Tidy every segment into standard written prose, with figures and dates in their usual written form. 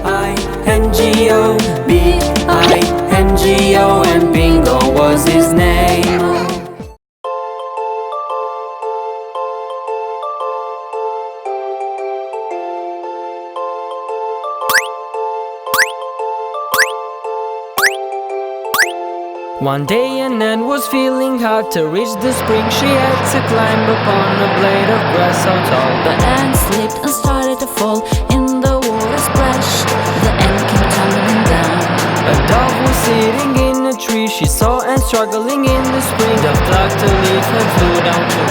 B-I-N-G-O, B-I-N-G-O, and Bingo was his name. One day an ant was feeling hard. To reach the spring she had to climb upon a blade of grass so tall. The ant slipped and started to fall in the water splash. The ant came tumbling down. A dove was sitting in a tree. She saw ant struggling in the spring. The plucked a leaf and flew down too.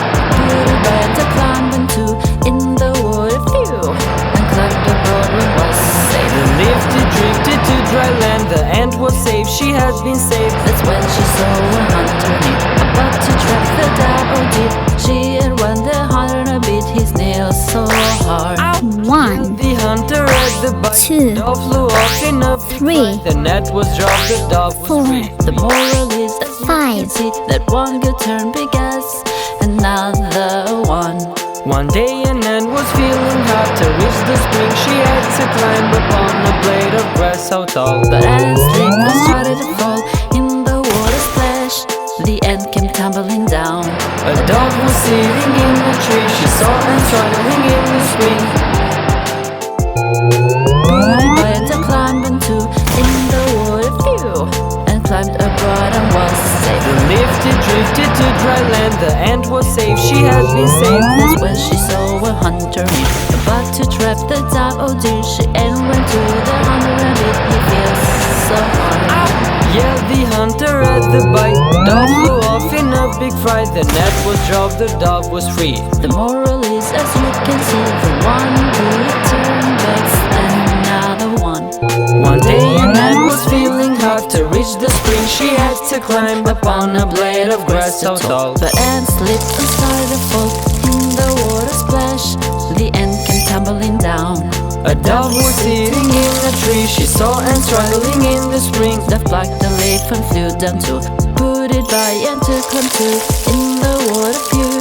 Little bird climbed into in the water flew and climbed aboard and was safe. The leaf drifted to dry land. The ant was safe, she had been saved. That's when she saw a hunter near, about to trap the dove. Oh dear, she had when the hunter bit his nails so hard. One, The hunter had the bite. two, The dove flew off in a big three, fright. The net was dropped, the dove was four, free. The moral is that you Five. can see that one good turn begins another one. One day an ant was feeling hard. To reach the spring she had to climb upon a blade of grass so tall. But ant slipped and started to fall in the water splash. The ant came tumbling down. A dove was sitting in a tree. She saw ant struggling in the spring. But went and climbed into in the water flew and climbed aboard and was safe. The leaf drifted to dry land. The ant was safe, she had been saved. That's when she saw a hunter near, about to trap the dove. Oh dear, she and went to the hunter and bit he feels so hard. Yeah, the hunter had the bite. Dove flew off in a big fright. The net was dropped, the dove was free. The moral is, as you can see, the one who turned back's another one. One day an ant was feeling hard. To reach the spring she had to climb upon a blade of grass so tall. The ant slipped and started to fall in the water splash. The ant came tumbling down. A dove was sitting in a tree. She saw ant struggling in the spring. The plucked the leaf and flew down too. Put it by and took him too in the water flew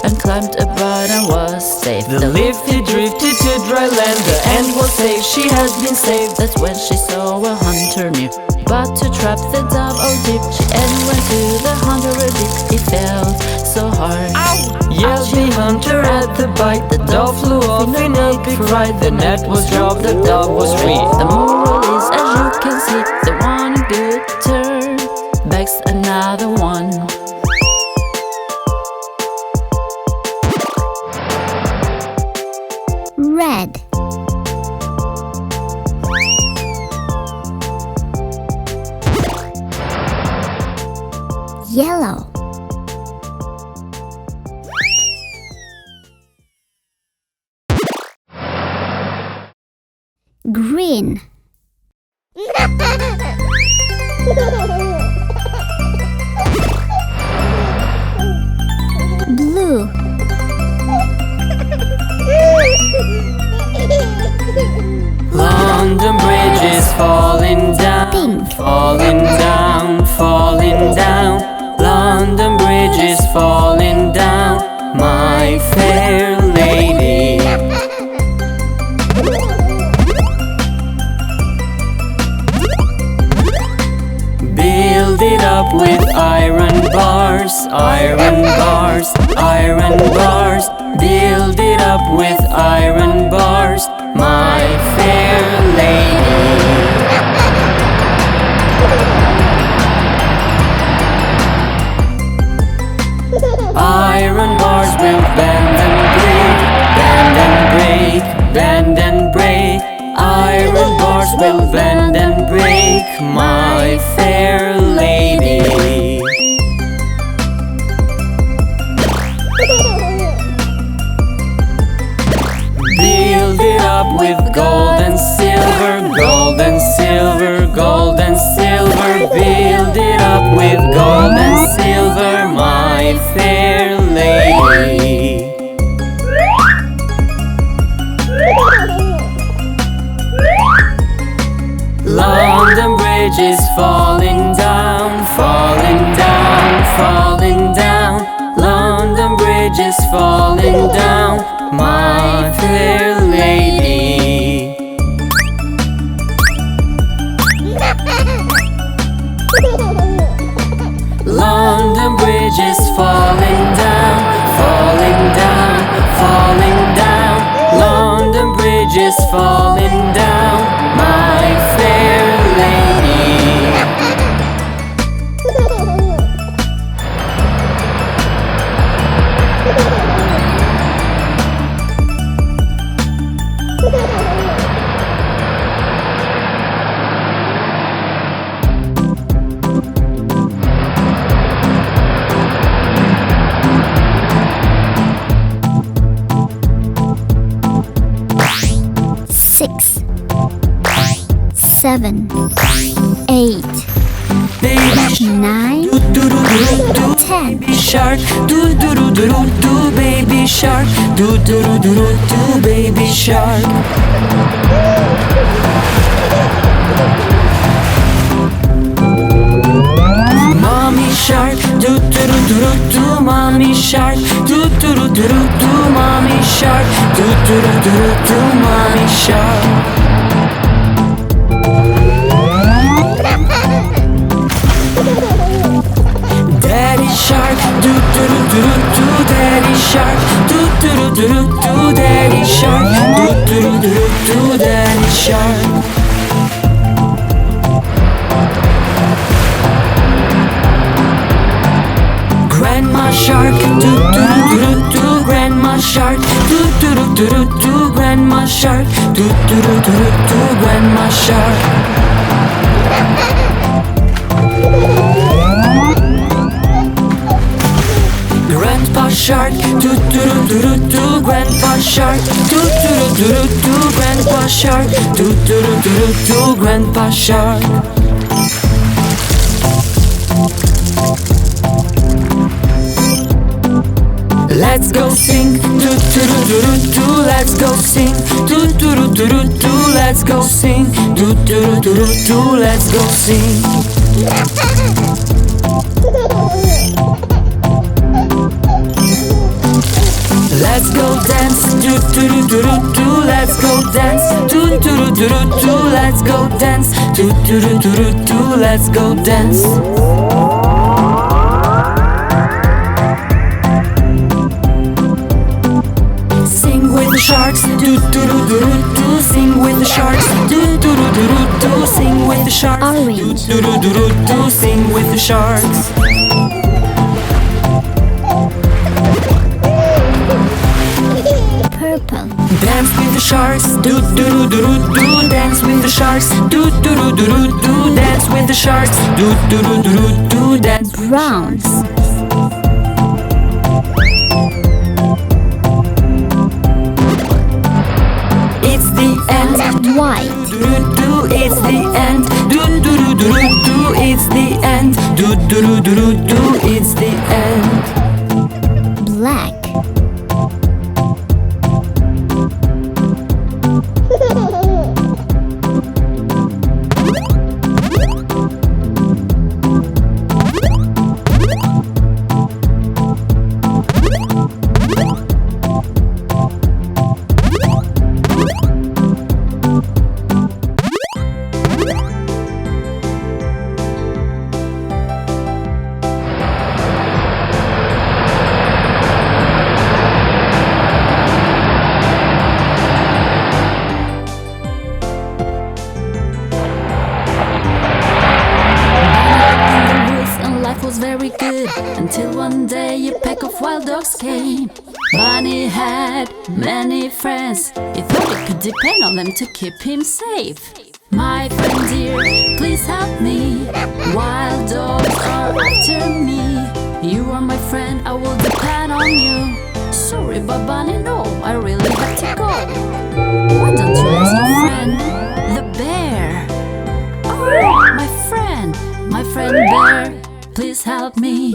and climbed aboard and was safe. The leaf drifted to dry land. The ant was safe, she had been saved. That's when she saw a hunter near, about to trap the dove. Oh dear, she and went to the hunter a bit. He felt so hard. Yeah, the hunter had the bite. The dove flew off in a big fright. The net was dropped, the dove was free. The moral is, as you can see, the one good turn begs another one. red, yellow, green, blue, London Bridge is falling down, Pink. falling down, falling down. London Bridge is falling down, my fair lady. Build it up with iron bars, iron bars, iron bars. Build it up with iron bars, my fair lady. Iron bars will bend and break, bend and break, bend and break. Iron bars will bend and break, my fair lady. Build it up with gold and silver, gold and silver, gold and silver. Build it up with gold and silver, my fair lady. London Bridge is falling down, falling down, falling down. London Bridge is falling down, my fair lady. falling down, my fair lady. Six, 7, 8, Baby 9, do do do do do 10. baby shark do do do do do do baby shark do do do do do do baby shark. Mommy shark do do do do do do mommy shark do do do do do do mommy shark do do do do do do mommy shark. Daddy shark do do do do do do daddy shark do do do do do do daddy shark do do do do do daddy shark. Grandma shark do do do do do grandma shark do do do do do do grandma shark do do do do do grandma shark. Grandpa shark do do do do do do grandpa shark do do do do do do grandpa shark do do do do do do grandpa shark. Let's go sing do do do do do do let's go sing do do do do do do let's go sing do do do do do do let's go sing. Let's go dance do do do do do do let's go dance do do do do do do let's go dance do do do do do do let's go dance. Sing with the sharks do do do do do do sing with the sharks do do do do do do sing with the sharks Orange. do do do do do sing with the sharks. Purple. Dance with the sharks do do do do do do dance with the sharks do do do do do do dance with the sharks do do do do do do dance. Browns. It's the end. White. Do do do it's the end. Do do do do do do it's the end. Do do do do do do it's the end. Black. Until one day a pack of wild dogs came. Bunny had many friends. He thought he could depend on them to keep him safe. My friend dear, please help me. Wild dogs are after me. You are my friend, I will depend on you. Sorry, but Bunny, no, I really have to go. Why don't you ask your friend, the bear? Oh, my friend bear. Please help me.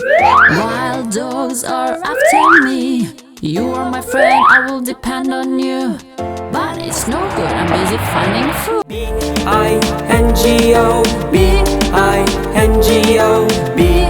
Wild dogs are after me. You are my friend, I will depend on you. But it's no good, I'm busy finding food. B-I-N-G-O, B-I-N-G-O, B